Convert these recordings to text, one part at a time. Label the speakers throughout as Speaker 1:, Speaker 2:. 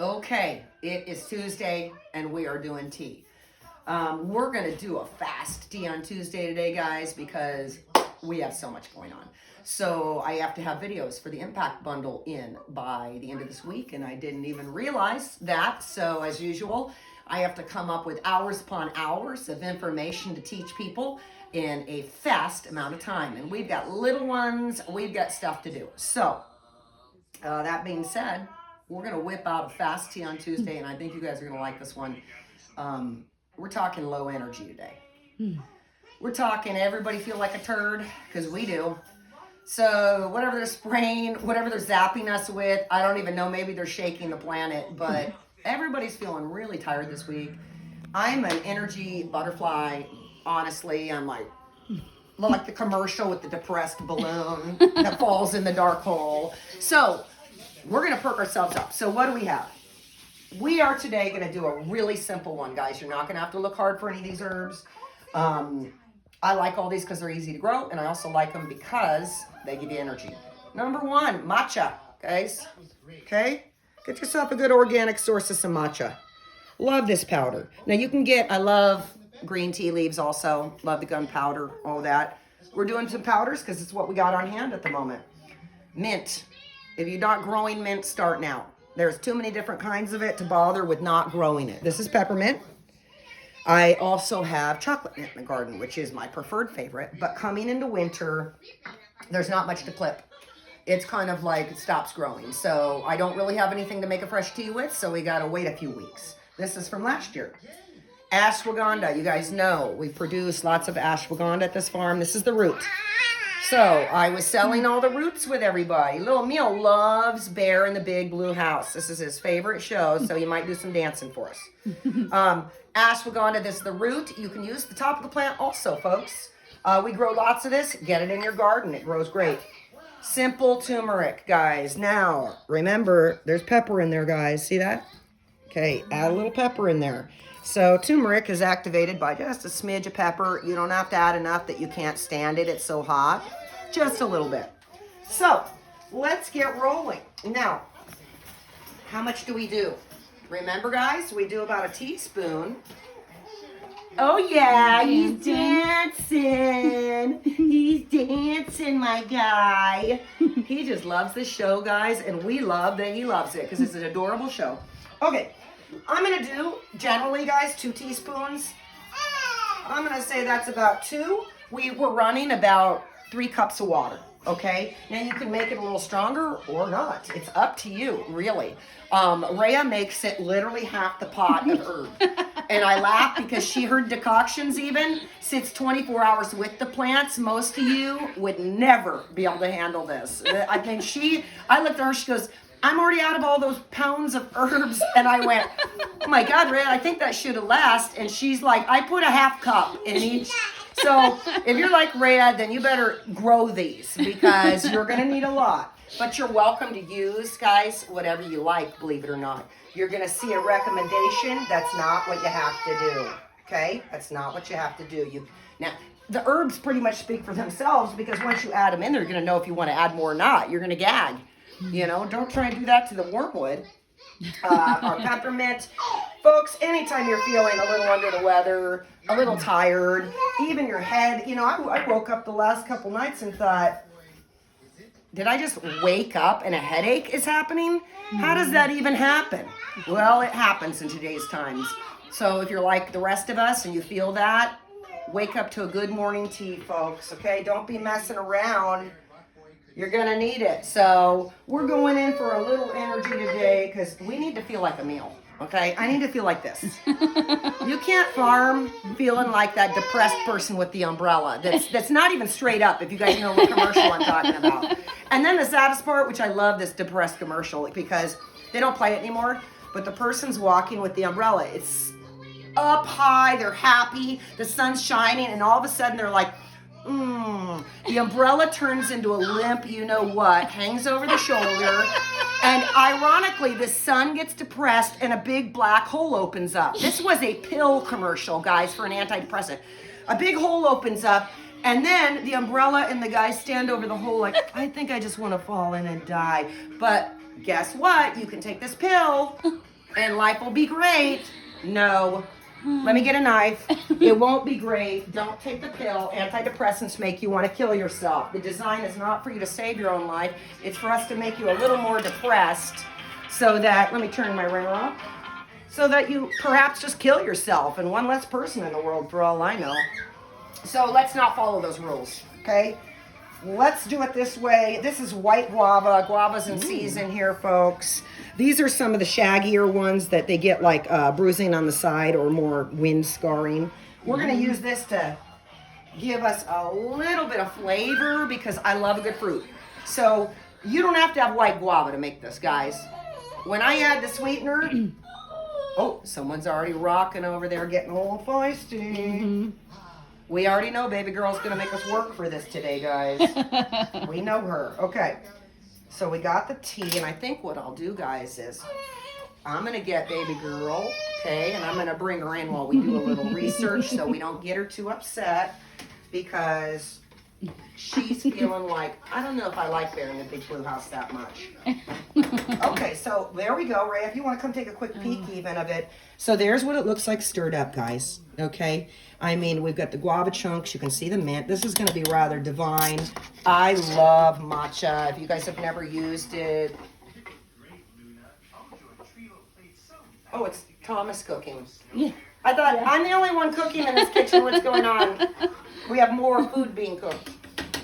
Speaker 1: Okay, it is Tuesday and we are doing tea. We're going to do a fast tea on Tuesday today, guys, because we have so much going on. So I have to have videos for the impact bundle in by the end of this week, and I didn't even realize that. So as usual, I have to come up with hours upon hours of information to teach people in a fast amount of time. And we've got little ones, we've got stuff to do. So that being said, we're going to whip out a fast tea on Tuesday, and I think you guys are going to like this one. We're talking low energy today. We're talking everybody feel like a turd, because we do. So whatever they're spraying, whatever they're zapping us with, I don't even know, maybe they're shaking the planet, but everybody's feeling really tired this week. I'm an energy butterfly, honestly. I'm like the commercial with the depressed balloon that falls in the dark hole. So we're going to perk ourselves up. So what do we have? We are today going to do a really simple one, guys. You're not going to have to look hard for any of these herbs. I like all these because they're easy to grow, and I also like them because they give you energy. Number one, matcha, guys. Okay? Get yourself a good organic source of some matcha. Love this powder. Now you can get, I love green tea leaves also. Love the gunpowder, all that. We're doing some powders because it's what we got on hand at the moment. Mint. If you're not growing mint, start now. There's too many different kinds of it to bother with not growing it. This is peppermint. I also have chocolate mint in the garden, which is my preferred favorite. But coming into winter, there's not much to clip. It's kind of like it stops growing. So I don't really have anything to make a fresh tea with, so we got to wait a few weeks. This is from last year. Ashwagandha, you guys know we produce lots of ashwagandha at this farm. This is the root. So I was selling all the roots with everybody. Little Emil loves Bear in the Big Blue House. This is his favorite show, so he might do some dancing for us. Ashwagandha, this is the root. You can use the top of the plant also, folks. We grow lots of this. Get it in your garden. It grows great. Simple turmeric, guys. Now, remember, there's pepper in there, guys. See that? Okay, add a little pepper in there. So turmeric is activated by just a smidge of pepper. You don't have to add enough that you can't stand it. It's so hot. Just a little bit. So let's get rolling. Now, how much do we do? Remember, guys, we do about a teaspoon. Oh, yeah, he's dancing. He's dancing, my guy. He just loves this show, guys, and we love that he loves it because it's an adorable show. Okay, I'm going to do, generally, guys, 2 teaspoons. I'm going to say that's about 2. We were running about 3 cups of water, okay? Now, you can make it a little stronger or not. It's up to you, really. Rhea makes it literally half the pot of herb. And I laugh because her decoctions even sits 24 hours with the plants. Most of you would never be able to handle this. I think I looked at her, she goes, I'm already out of all those pounds of herbs. And I went, oh my God, Rhea, I think that should have lasted. And she's like, I put a half cup in each. So if you're like Rhea, then you better grow these because you're going to need a lot. But you're welcome to use, guys, whatever you like, believe it or not. You're going to see a recommendation. That's not what you have to do, okay? That's not what you have to do. Now, the herbs pretty much speak for themselves because once you add them in there, you're going to know if you want to add more or not. You're going to gag. You know, don't try and do that to the wormwood. Or peppermint. Folks, anytime you're feeling a little under the weather, a little tired, even your head, you know, I woke up the last couple nights and thought, did I just wake up and a headache is happening? How does that even happen? Well, it happens in today's times. So if you're like the rest of us and you feel that, wake up to a good morning tea, folks, okay? Don't be messing around. You're going to need it. So we're going in for a little energy today because we need to feel like a meal, okay? I need to feel like this. You can't farm feeling like that depressed person with the umbrella that's not even straight up, if you guys know what commercial I'm talking about. And then the saddest part, which I love this depressed commercial because they don't play it anymore, but the person's walking with the umbrella. It's up high, they're happy, the sun's shining, and all of a sudden they're like, the umbrella turns into a limp, you know what, hangs over the shoulder, and ironically, the sun gets depressed and a big black hole opens up. This was a pill commercial, guys, for an antidepressant. A big hole opens up, and then the umbrella and the guy stand over the hole like, I think I just want to fall in and die. But guess what? You can take this pill and life will be great. No. Let me get a knife. It won't be great. Don't take the pill. Antidepressants make you want to kill yourself. The design is not for you to save your own life. It's for us to make you a little more depressed so that, let me turn my ringer off, so that you perhaps just kill yourself and one less person in the world for all I know. So let's not follow those rules, okay? Let's do it this way. This is white guava. Guava's in season here, folks. These are some of the shaggier ones that they get like bruising on the side or more wind scarring. We're going to use this to give us a little bit of flavor because I love a good fruit. So you don't have to have white guava to make this, guys. When I add the sweetener, oh, someone's already rocking over there getting a little feisty. We already know baby girl's going to make us work for this today, guys. We know her. Okay. So we got the tea, and I think what I'll do, guys, is I'm going to get baby girl, okay, and I'm going to bring her in while we do a little research so we don't get her too upset because she's feeling like, I don't know if I like being in a big blue house that much. Okay, so there we go, Ray. If you want to come take a quick peek even of it. So there's what it looks like stirred up, guys, okay? I mean, we've got the guava chunks. You can see the mint. This is going to be rather divine. I love matcha. If you guys have never used it. Oh, it's Thomas cooking.
Speaker 2: Yeah.
Speaker 1: I thought, I'm the only one cooking in this kitchen. What's going on? We have more food being cooked.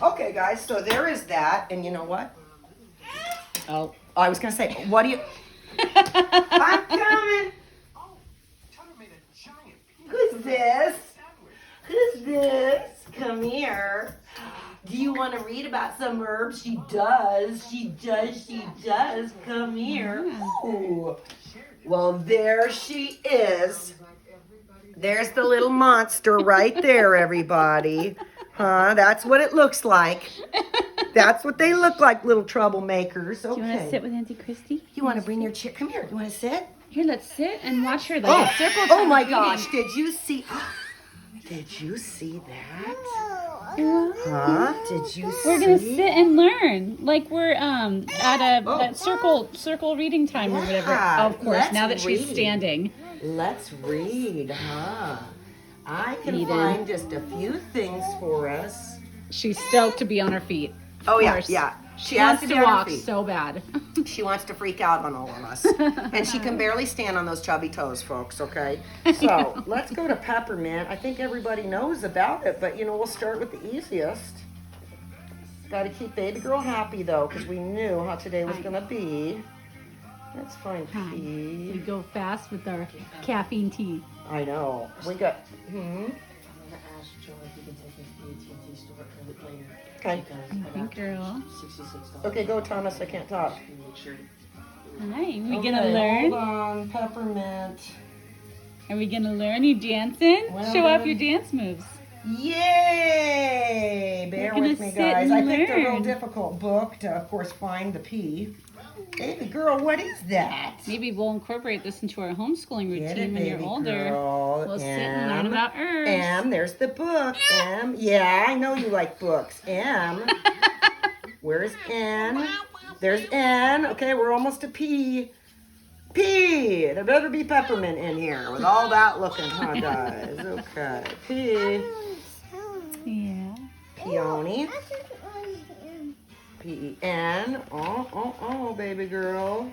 Speaker 1: Okay, guys, so there is that. And you know what? Oh, I was going to say, what do you... I'm coming. Who's this? Who's this? Come here. Do you want to read about some herbs? She does. She does. She does. Come here. Ooh. Well, there she is. There's the little monster right there, everybody. Huh? That's what it looks like. That's what they look like, little troublemakers. Okay.
Speaker 2: Do you want to sit with Auntie Christy?
Speaker 1: You want to bring your chair? Come here. You want to sit?
Speaker 2: Here, let's sit and watch her.
Speaker 1: Oh,
Speaker 2: circle
Speaker 1: oh my
Speaker 2: reading.
Speaker 1: gosh. Did you see? Did you see that?
Speaker 2: Yeah.
Speaker 1: Huh? Did you see?
Speaker 2: We're gonna sit and learn, like we're at a circle reading time or whatever.
Speaker 1: Yeah.
Speaker 2: Of course,
Speaker 1: Let's
Speaker 2: now that she's
Speaker 1: read.
Speaker 2: standing.
Speaker 1: Let's read, huh? I can
Speaker 2: Eden.
Speaker 1: find just a few things for us.
Speaker 2: She's stoked to be on her feet.
Speaker 1: Oh yeah,
Speaker 2: course.
Speaker 1: yeah.
Speaker 2: She
Speaker 1: has
Speaker 2: wants
Speaker 1: to
Speaker 2: to
Speaker 1: be on her
Speaker 2: walk
Speaker 1: feet.
Speaker 2: so bad.
Speaker 1: She wants to freak out on all of us. And she can barely stand on those chubby toes, folks, okay? So, let's go to peppermint. I think everybody knows about it, but, you know, we'll start with the easiest. Got to keep baby girl happy, though, because we knew how today was going to be. Let's find
Speaker 2: We
Speaker 1: tea.
Speaker 2: go fast with our caffeine tea.
Speaker 1: I know. We got, Okay.
Speaker 2: Thank girl.
Speaker 1: Okay, go, Thomas. I can't talk.
Speaker 2: Hi, we
Speaker 1: Okay,
Speaker 2: gonna learn?
Speaker 1: Hold on, peppermint.
Speaker 2: Are we gonna learn? You dancing?
Speaker 1: Well,
Speaker 2: Show off
Speaker 1: then.
Speaker 2: your dance moves.
Speaker 1: Yay! Bear
Speaker 2: We're gonna
Speaker 1: with me,
Speaker 2: sit
Speaker 1: guys.
Speaker 2: and
Speaker 1: I picked a real
Speaker 2: learn.
Speaker 1: difficult book to, of course, find the P. Baby girl, what is that?
Speaker 2: Maybe we'll incorporate this into our homeschooling
Speaker 1: Get
Speaker 2: routine
Speaker 1: it,
Speaker 2: when you're
Speaker 1: baby
Speaker 2: older.
Speaker 1: girl.
Speaker 2: We'll sit and learn about herbs.
Speaker 1: M, there's the book. M, yeah, I know you like books. M, where's N? There's N. Okay, we're almost to P. P. There better be peppermint in here with all that looking, huh, guys? Okay, P.
Speaker 2: Yeah.
Speaker 1: Peony. P-E-N. Oh, baby girl.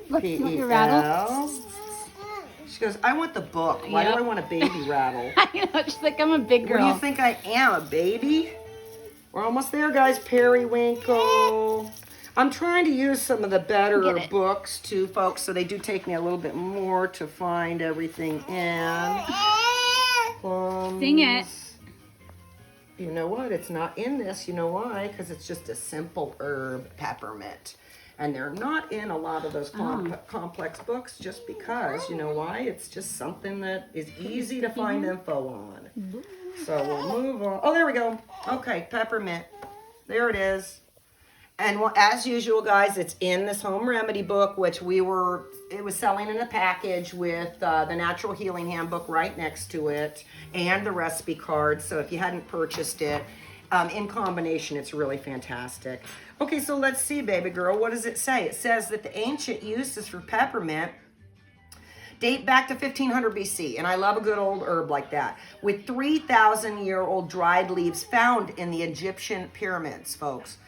Speaker 2: Look, you want your rattle?
Speaker 1: P-E-L. She goes, I want the book. Why do
Speaker 2: Yep.
Speaker 1: I want a baby rattle?
Speaker 2: I know, she's like, I'm a big
Speaker 1: What do
Speaker 2: girl.
Speaker 1: you think I am, a baby? We're almost there, guys. Periwinkle. I'm trying to use some of the better
Speaker 2: Get it.
Speaker 1: books, too, folks, so they do take me a little bit more to find everything in. Plums.
Speaker 2: Sing it.
Speaker 1: You know what? It's not in this. You know why? Because it's just a simple herb, peppermint. And they're not in a lot of those complex books just because, you know why? It's just something that is easy to find info on. So we'll move on. Oh, there we go. Okay, peppermint. There it is. And as usual, guys, it's in this home remedy book, which it was selling in a package with the Natural Healing Handbook right next to it and the recipe card. So if you hadn't purchased it, in combination, it's really fantastic. Okay, so let's see, baby girl. What does it say? It says that the ancient uses for peppermint date back to 1500 BC, and I love a good old herb like that, with 3,000-year-old dried leaves found in the Egyptian pyramids, folks.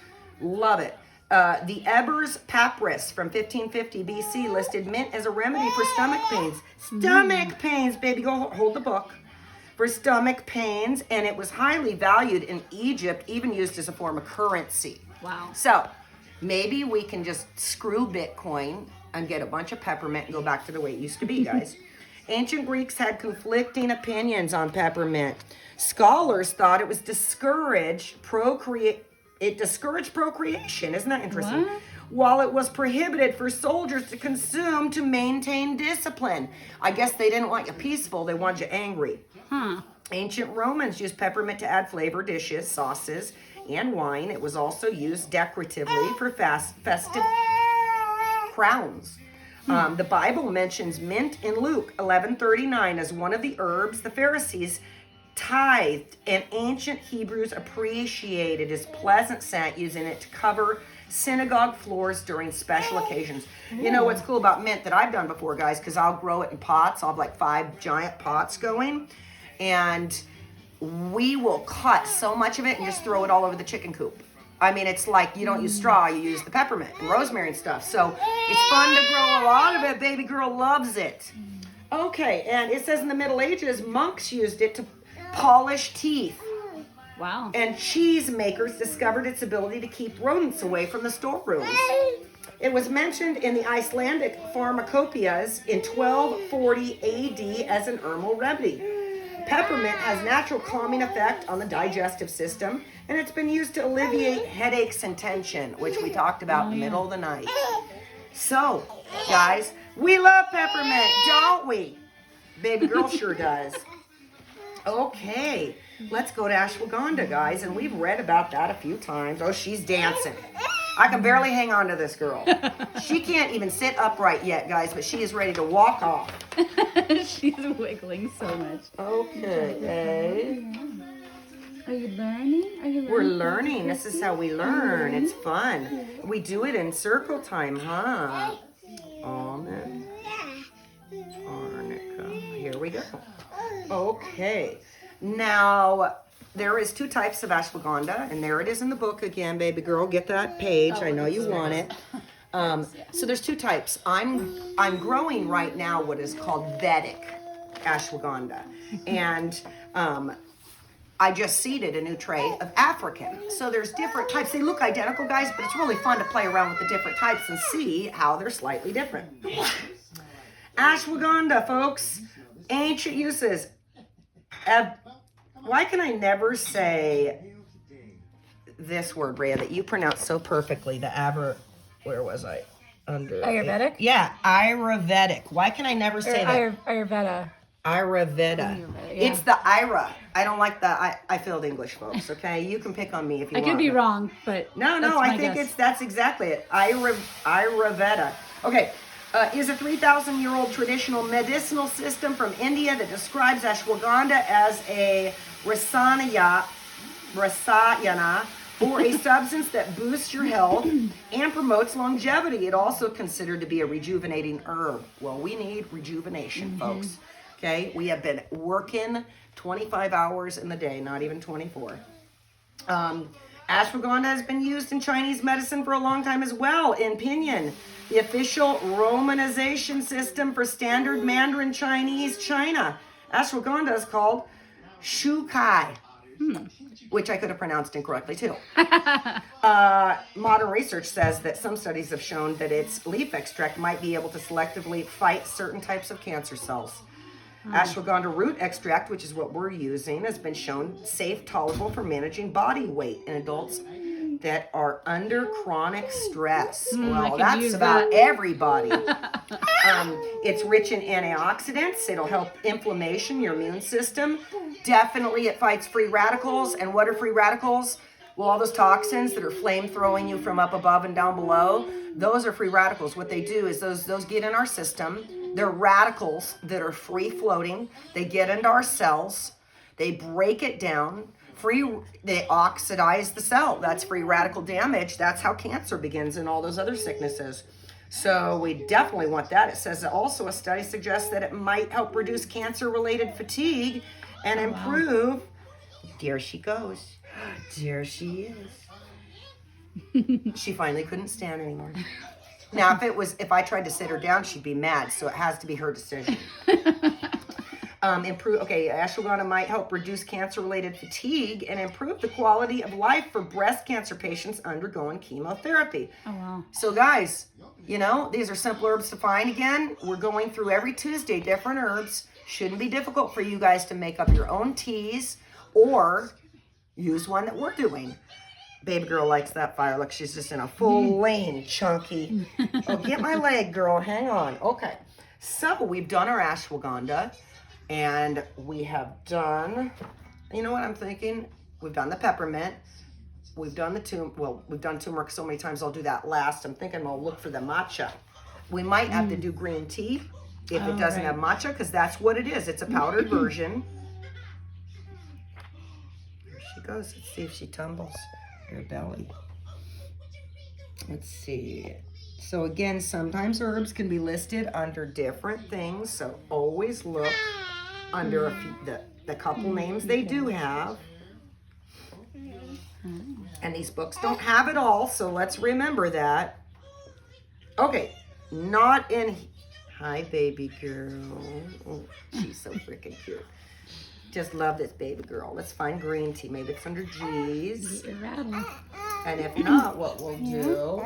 Speaker 1: Love it. The Ebers Papyrus from 1550 BC listed mint as a remedy for stomach pains. Stomach pains, baby, go hold the book. For stomach pains, and it was highly valued in Egypt, even used as a form of currency.
Speaker 2: Wow.
Speaker 1: So maybe we can just screw Bitcoin and get a bunch of peppermint and go back to the way it used to be, guys. Ancient Greeks had conflicting opinions on peppermint. Scholars thought it discouraged procreation. Isn't that interesting?
Speaker 2: What?
Speaker 1: While it was prohibited for soldiers to consume to maintain discipline. I guess they didn't want you peaceful, they wanted you angry. Ancient Romans used peppermint to add flavor dishes, sauces, and wine. It was also used decoratively for festive crowns. The Bible mentions mint in Luke 11:39 as one of the herbs the Pharisees tithed, and ancient Hebrews appreciated its pleasant scent, using it to cover synagogue floors during special occasions. You know what's cool about mint that I've done before, guys, because I'll grow it in pots. I'll have like 5 giant pots going, and we will cut so much of it and just throw it all over the chicken coop. I mean, it's like you don't use straw, you use the peppermint and rosemary and stuff. So it's fun to grow a lot of it. Baby girl loves it. Okay, and it says in the Middle Ages, monks used it to polish teeth.
Speaker 2: Wow.
Speaker 1: And cheese makers discovered its ability to keep rodents away from the storerooms. It was mentioned in the Icelandic pharmacopoeias in 1240 AD as an herbal remedy. Peppermint has natural calming effect on the digestive system, and it's been used to alleviate headaches and tension, which we talked about in the middle of the night. So, guys, we love peppermint, don't we? Baby girl sure does. Okay, let's go to ashwagandha, guys, and we've read about that a few times. Oh, she's dancing. I can barely hang on to this girl. She can't even sit upright yet, guys, but she is ready to walk off.
Speaker 2: She's wiggling so much.
Speaker 1: Okay.
Speaker 2: Are you learning?
Speaker 1: We're learning. This is how we learn. It's fun. We do it in circle time, huh? Almond. Arnica. Here we go. Okay. Now, there is 2 types of ashwagandha, and there it is in the book again, baby girl. Get that page. I know you want it. So there's 2 types. I'm growing right now what is called Vedic ashwagandha, and I just seeded a new tray of African. So there's different types. They look identical, guys, but it's really fun to play around with the different types and see how they're slightly different. Ashwagandha, folks. Ancient uses. Why can I never say this word, Brea, that you pronounce so perfectly? Where was I?
Speaker 2: Ayurvedic?
Speaker 1: Yeah, Ayurvedic. Why can I never say that?
Speaker 2: Ayurveda.
Speaker 1: Ayurveda.
Speaker 2: Yeah.
Speaker 1: It's the Ira. I don't like the. I failed English, folks. Okay, you can pick on me if you want.
Speaker 2: I could be wrong, but
Speaker 1: no. I think that's exactly it. Ayurveda. Okay. Is a 3,000-year-old traditional medicinal system from India that describes ashwagandha as a rasayana, or a substance that boosts your health and promotes longevity. It also considered to be a rejuvenating herb. Well, we need rejuvenation, folks. Okay, we have been working 25 hours in the day, not even 24. Ashwagandha has been used in Chinese medicine for a long time as well. In Pinyin, the official romanization system for standard Mandarin Chinese China. Ashwagandha is called Shukai, which I could have pronounced incorrectly too. Modern research says that some studies have shown that its leaf extract might be able to selectively fight certain types of cancer cells. Ashwagandha root extract, which is what we're using, has been shown safe, tolerable for managing body weight in adults that are under chronic stress. Well, that's about everybody. It's rich in antioxidants. It'll help inflammation, your immune system. Definitely it fights free radicals. And what are free radicals? Well, all those toxins that are flame throwing you from up above and down below, those are free radicals. What they do is those get in our system. They're radicals that are free floating. They get into our cells. They break it down. They oxidize the cell. That's free radical damage. That's how cancer begins and all those other sicknesses. So we definitely want that. It says also a study suggests that it might help reduce cancer-related fatigue and improve. There she goes. There she is. She finally couldn't stand anymore. Now, if I tried to sit her down, she'd be mad. So it has to be her decision. Ashwagandha might help reduce cancer-related fatigue and improve the quality of life for breast cancer patients undergoing chemotherapy.
Speaker 2: Oh, wow.
Speaker 1: So guys, these are simple herbs to find. Again, we're going through every Tuesday different herbs. Shouldn't be difficult for you guys to make up your own teas or use one that we're doing. Baby girl likes that fire. Look, she's just in a full lane, chunky. Oh, get my leg, girl. Hang on. Okay. So we've done our ashwagandha. And we have done, you know what I'm thinking? We've done the peppermint. We've done we've done turmeric so many times, I'll do that last. I'm thinking I'll look for the matcha. We might have to do green tea if it doesn't have matcha, because that's what it is. It's a powdered version. There she goes. Let's see if she tumbles her belly. Let's see. So again, sometimes herbs can be listed under different things, so always look under the couple names they do have. And these books don't have it all, so let's remember that. Okay, not in... Hi, baby girl. Oh, she's so freaking cute. Just love this baby girl. Let's find green tea. Maybe it's under G's. And if not, what we'll do...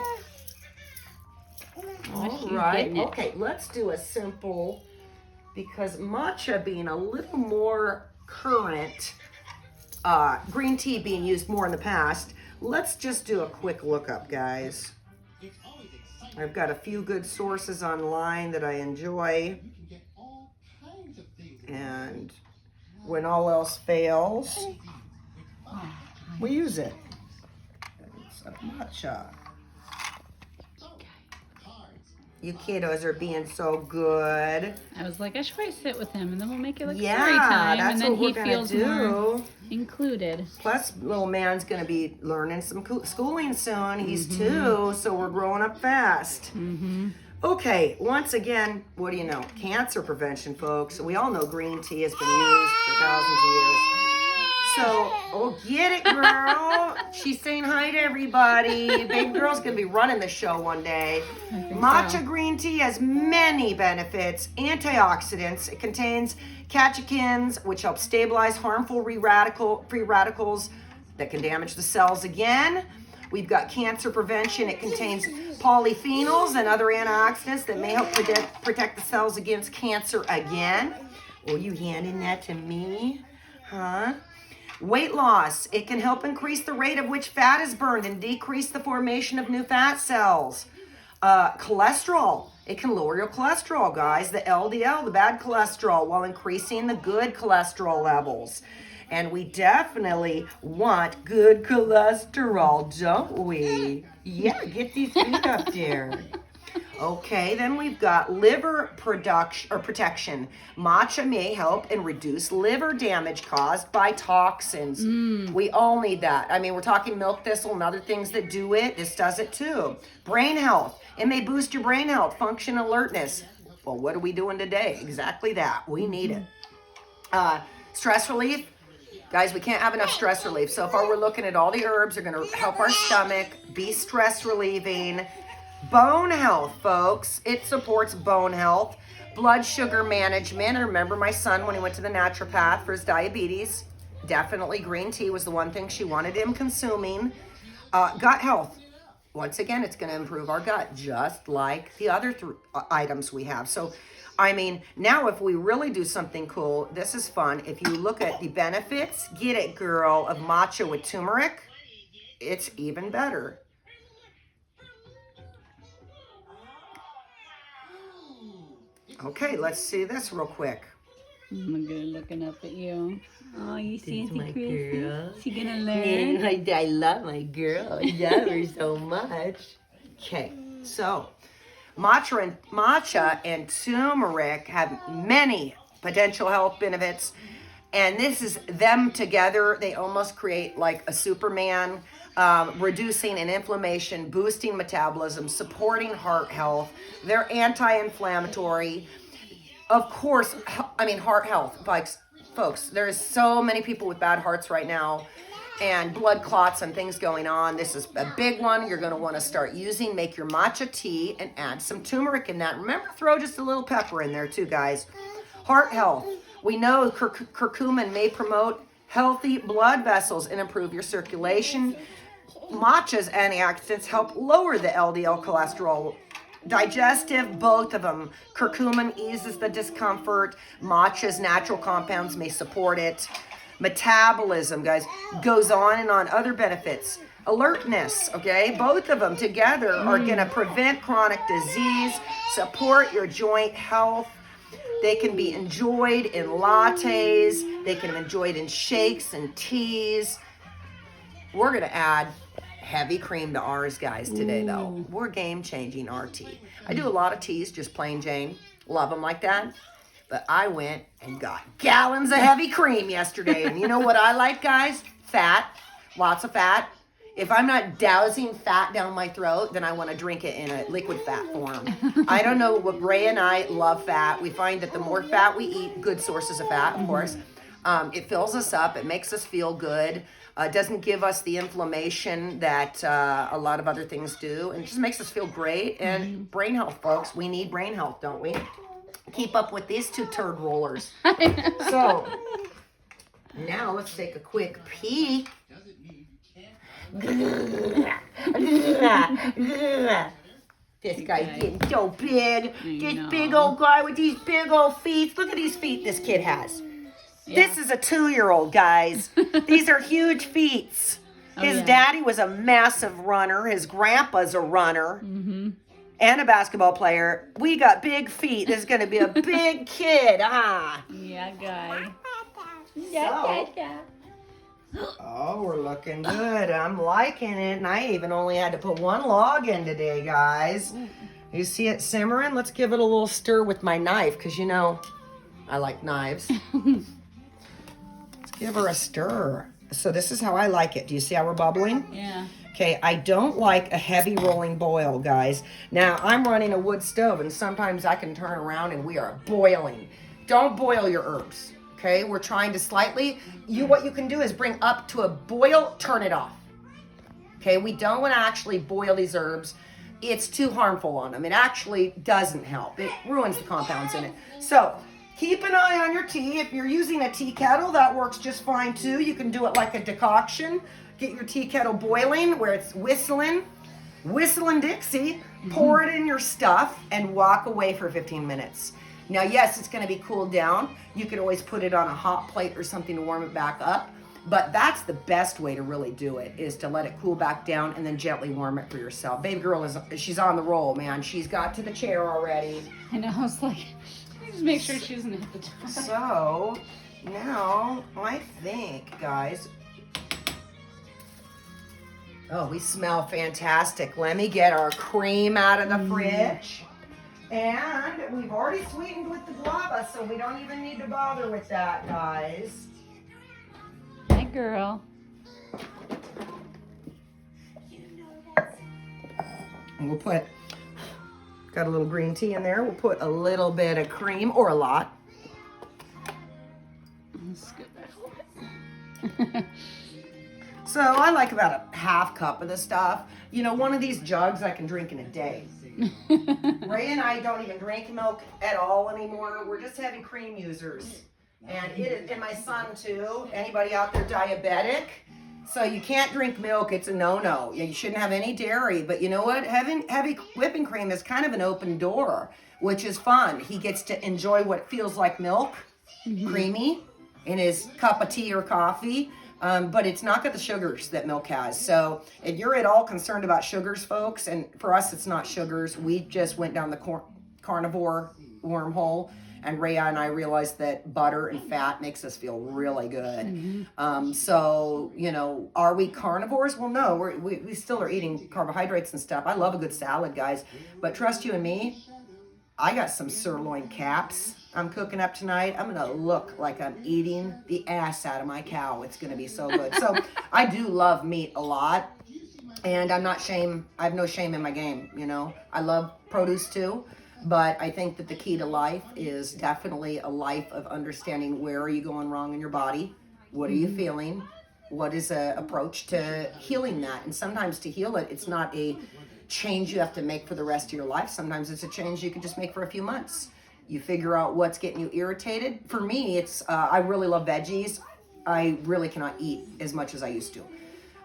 Speaker 1: All right. Okay, let's do a simple... Because matcha being a little more current, green tea being used more in the past, let's just do a quick lookup, guys. I've got a few good sources online that I enjoy. And when all else fails, we use it. It's a matcha. You kiddos are being so good.
Speaker 2: I was like, I should probably sit with him, and then we'll make it like story
Speaker 1: Yeah,
Speaker 2: time,
Speaker 1: that's
Speaker 2: and then
Speaker 1: what
Speaker 2: he
Speaker 1: we're gonna
Speaker 2: feels
Speaker 1: do.
Speaker 2: more included.
Speaker 1: Plus, little man's gonna be learning some schooling soon. He's 2, so we're growing up fast. Okay, once again, what do you know? Cancer prevention, folks. We all know green tea has been used for thousands of years. So, get it, girl. She's saying hi to everybody. Baby girl's gonna be running the show one day. Matcha green tea has many benefits. Antioxidants. It contains catechins, which help stabilize harmful free radicals that can damage the cells again. We've got cancer prevention. It contains polyphenols and other antioxidants that may help protect the cells against cancer again. Oh, you handing that to me? Huh? Weight loss. It can help increase the rate at which fat is burned and decrease the formation of new fat cells. Cholesterol. It can lower your cholesterol, guys. The LDL, the bad cholesterol, while increasing the good cholesterol levels. And we definitely want good cholesterol, don't we? Yeah, get these feet up there. Okay, then we've got liver protection. Matcha may help and reduce liver damage caused by toxins. We all need that. I mean, we're talking milk thistle and other things that do it. This does it too. Brain health. It may boost your brain health, function, alertness. Well, what are we doing today? Exactly that. We need it. Stress relief. Guys, we can't have enough stress relief. So far, we're looking at all the herbs are going to help our stomach, be stress relieving. Bone health, folks. It supports bone health. Blood sugar management. I remember my son when he went to the naturopath for his diabetes. Definitely green tea was the one thing she wanted him consuming. Gut health. Once again, it's going to improve our gut, just like the other items we have. So, I mean, now if we really do something cool, this is fun. If you look at the benefits, get it, girl, of matcha with turmeric, it's even better. Okay, let's see this real quick.
Speaker 2: Oh my God, looking up at you. Oh, you see
Speaker 1: my
Speaker 2: Chrissy?
Speaker 1: girl.
Speaker 2: She gonna learn?
Speaker 1: I love my girl. I love her so much. Okay, so matcha and turmeric have many potential health benefits, and this is them together. They almost create like a Superman. reducing an inflammation, boosting metabolism, supporting heart health. They're anti-inflammatory. Of course, I mean, heart health, like, folks, there's so many people with bad hearts right now and blood clots and things going on. This is a big one you're going to want to start using. Make your matcha tea and add some turmeric in that. Remember, throw just a little pepper in there too, guys. Heart health. We know curcumin may promote healthy blood vessels and improve your circulation. Matcha's antioxidants help lower the LDL cholesterol. Digestive, both of them. Curcumin eases the discomfort. Matcha's natural compounds may support it. Metabolism, guys, goes on and on. Other benefits. Alertness, okay? Both of them together are going to prevent chronic disease, support your joint health. They can be enjoyed in lattes. They can be enjoyed in shakes and teas. We're going to add heavy cream to ours, guys, today, though. We're game-changing our tea. I do a lot of teas, just plain Jane. Love them like that. But I went and got gallons of heavy cream yesterday. And you know what I like, guys? Fat. Lots of fat. If I'm not dousing fat down my throat, then I want to drink it in a liquid fat form. I don't know, what Ray and I love fat. We find that the more fat we eat, good sources of fat, of course, it fills us up. It makes us feel good. It doesn't give us the inflammation that a lot of other things do. And it just makes us feel great. And brain health, folks. We need brain health, don't we? Keep up with these two turd rollers. So, now let's take a quick peek. This guy's getting so big. This big old guy with these big old feet. Look at these feet this kid has. Yeah. This is a 2-year-old, guys. These are huge feet. His daddy was a massive runner. His grandpa's a runner and a basketball player. We got big feet. This is going to be a big kid, huh?
Speaker 2: Yeah, guy.
Speaker 1: Oh, we're looking good. I'm liking it. And I even only had to put one log in today, guys. You see it simmering? Let's give it a little stir with my knife because, you know, I like knives. Let's give her a stir. So this is how I like it. Do you see how we're bubbling?
Speaker 2: Yeah.
Speaker 1: Okay, I don't like a heavy rolling boil, guys. Now, I'm running a wood stove, and sometimes I can turn around and we are boiling. Don't boil your herbs. Okay, we're trying to slightly, what you can do is bring up to a boil, turn it off. Okay, we don't want to actually boil these herbs. It's too harmful on them. It actually doesn't help. It ruins the compounds in it. So, keep an eye on your tea. If you're using a tea kettle, that works just fine too. You can do it like a decoction. Get your tea kettle boiling where it's whistling Dixie. Pour it in your stuff and walk away for 15 minutes. Now, yes, it's going to be cooled down. You can always put it on a hot plate or something to warm it back up. But that's the best way to really do it, is to let it cool back down and then gently warm it for yourself. Baby girl, she's on the roll, man. She's got to the chair already.
Speaker 2: I know, I was like, just make sure she doesn't hit the top.
Speaker 1: So, now, I think, guys... Oh, we smell fantastic. Let me get our cream out of the fridge. And we've already sweetened with the guava, so we don't even need to bother with that, guys.
Speaker 2: Hi, girl.
Speaker 1: And we'll got a little green tea in there. We'll put a little bit of cream, or a lot.
Speaker 2: Let's get that.
Speaker 1: So I like about a half cup of this stuff. You know, one of these jugs I can drink in a day. Ray and I don't even drink milk at all anymore. We're just heavy cream users. And my son too. Anybody out there diabetic? So you can't drink milk. It's a no-no. You shouldn't have any dairy. But you know what? Having heavy whipping cream is kind of an open door, which is fun. He gets to enjoy what feels like milk, creamy, in his cup of tea or coffee. But it's not got the sugars that milk has. So if you're at all concerned about sugars, folks, and for us it's not sugars, we just went down the carnivore wormhole, and Rhea and I realized that butter and fat makes us feel really good. So, you know, are we carnivores? Well, no, we still are eating carbohydrates and stuff. I love a good salad, guys. But trust you and me, I got some sirloin caps I'm cooking up tonight. I'm going to look like I'm eating the ass out of my cow. It's going to be so good. So I do love meat a lot. And I have no shame in my game, you know. I love produce too, but I think that the key to life is definitely a life of understanding where are you going wrong in your body, what are you feeling, what is a approach to healing that. And sometimes to heal it, it's not a change you have to make for the rest of your life. Sometimes it's a change you can just make for a few months. You figure out what's getting you irritated. For me, it's I really love veggies. I really cannot eat as much as I used to.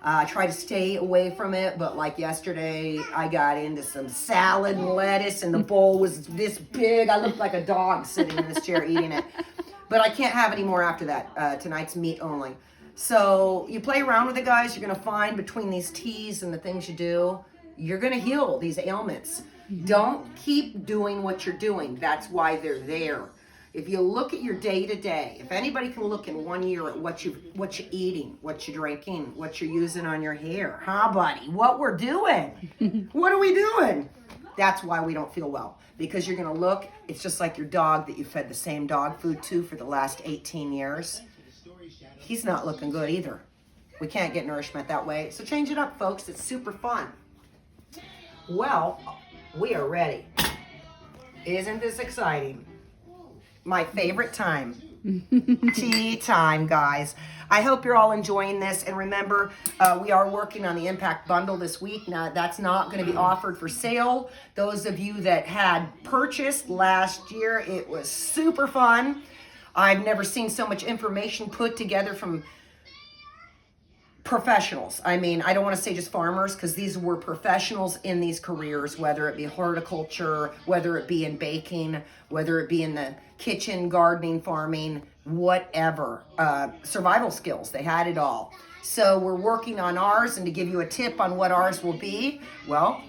Speaker 1: I try to stay away from it, but like yesterday, I got into some salad and lettuce, and the bowl was this big. I looked like a dog sitting in this chair eating it. But I can't have any more after that. Tonight's meat only. So you play around with it, guys. You're going to find between these teas and the things you do, you're going to heal these ailments. Don't keep doing what you're doing. That's why they're there. If you look at your day-to-day, if anybody can look in 1 year at what you're eating, what you're drinking, what you're using on your hair, huh, buddy? What we're doing. What are we doing? That's why we don't feel well. Because you're going to look, it's just like your dog that you fed the same dog food to for the last 18 years. He's not looking good either. We can't get nourishment that way. So change it up, folks. It's super fun. Well, we are ready. Isn't this exciting? My favorite time. Tea time, guys. I hope you're all enjoying this. And remember, we are working on the Impact Bundle this week. Now, that's not going to be offered for sale. Those of you that had purchased last year, it was super fun. I've never seen so much information put together from professionals. I mean, I don't want to say just farmers, because these were professionals in these careers, whether it be horticulture, whether it be in baking, whether it be in the kitchen, gardening, farming, whatever. Survival skills, they had it all. So we're working on ours, and to give you a tip on what ours will be, well,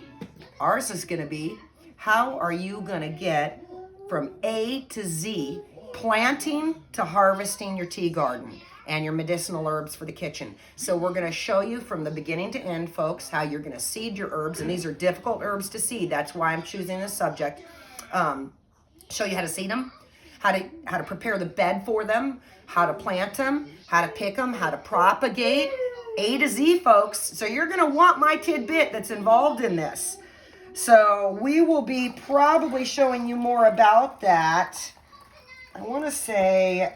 Speaker 1: ours is going to be, how are you going to get from A to Z, planting to harvesting your tea garden and your medicinal herbs for the kitchen. So we're going to show you from the beginning to end, folks, how you're going to seed your herbs. And these are difficult herbs to seed. That's why I'm choosing this subject. Show you how to seed them, how to prepare the bed for them, how to plant them, how to pick them, how to propagate, A to Z, folks. So you're going to want my tidbit that's involved in this. So we will be probably showing you more about that. I want to say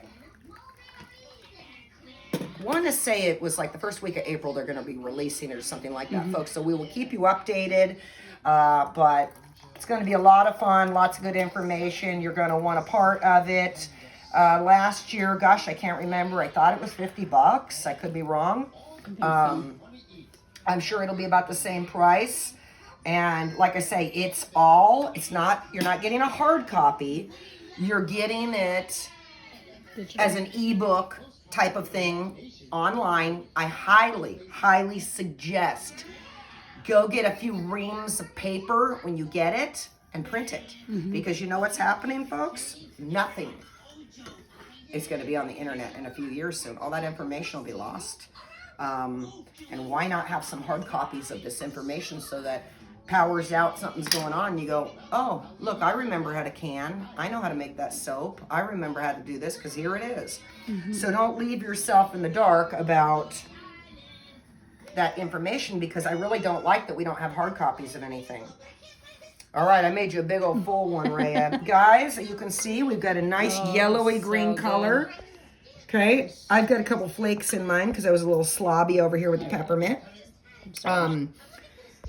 Speaker 1: it was like the first week of April they're going to be releasing it or something like that, folks. So we will keep you updated, but it's going to be a lot of fun, lots of good information. You're going to want a part of it. Last year, gosh, I can't remember. I thought it was $50. I could be wrong. I'm sure it'll be about the same price. And like I say, you're not getting a hard copy. You're getting it as an ebook type of thing online. I highly, highly suggest go get a few reams of paper when you get it and print it. Because you know what's happening, folks? Nothing is going to be on the internet in a few years soon. All that information will be lost. And why not have some hard copies of this information so that power's out, something's going on, and you go, oh, look, I remember how to can. I know how to make that soap. I remember how to do this, because here it is. So don't leave yourself in the dark about that information, because I really don't like that we don't have hard copies of anything. All right, I made you a big old full one, Rhea. Guys, you can see we've got a nice yellowy green color. Okay, I've got a couple flakes in mine because I was a little slobby over here with the peppermint.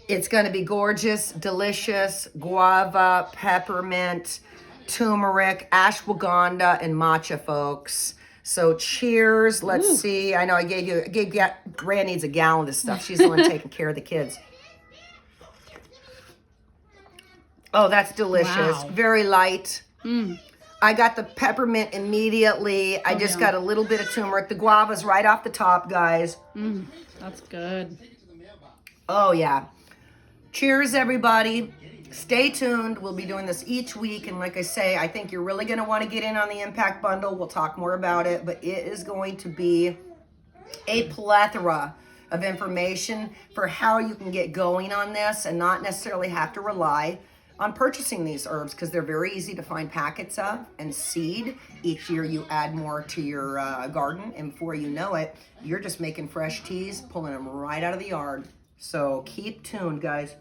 Speaker 1: It's going to be gorgeous, delicious, guava, peppermint, turmeric, ashwagandha, and matcha, folks. So cheers. Let's see. I know I gave Rhea needs a gallon of this stuff. She's the one taking care of the kids. Oh, that's delicious. Wow. Very light. I got the peppermint immediately. I just got a little bit of turmeric. The guava's right off the top, guys.
Speaker 2: That's good.
Speaker 1: Oh, yeah. Cheers, everybody. Stay tuned. We'll be doing this each week. And like I say, I think you're really going to want to get in on the Impact Bundle. We'll talk more about it. But it is going to be a plethora of information for how you can get going on this and not necessarily have to rely on purchasing these herbs, because they're very easy to find packets of and seed. Each year you add more to your garden, and before you know it, you're just making fresh teas, pulling them right out of the yard. So keep tuned, guys.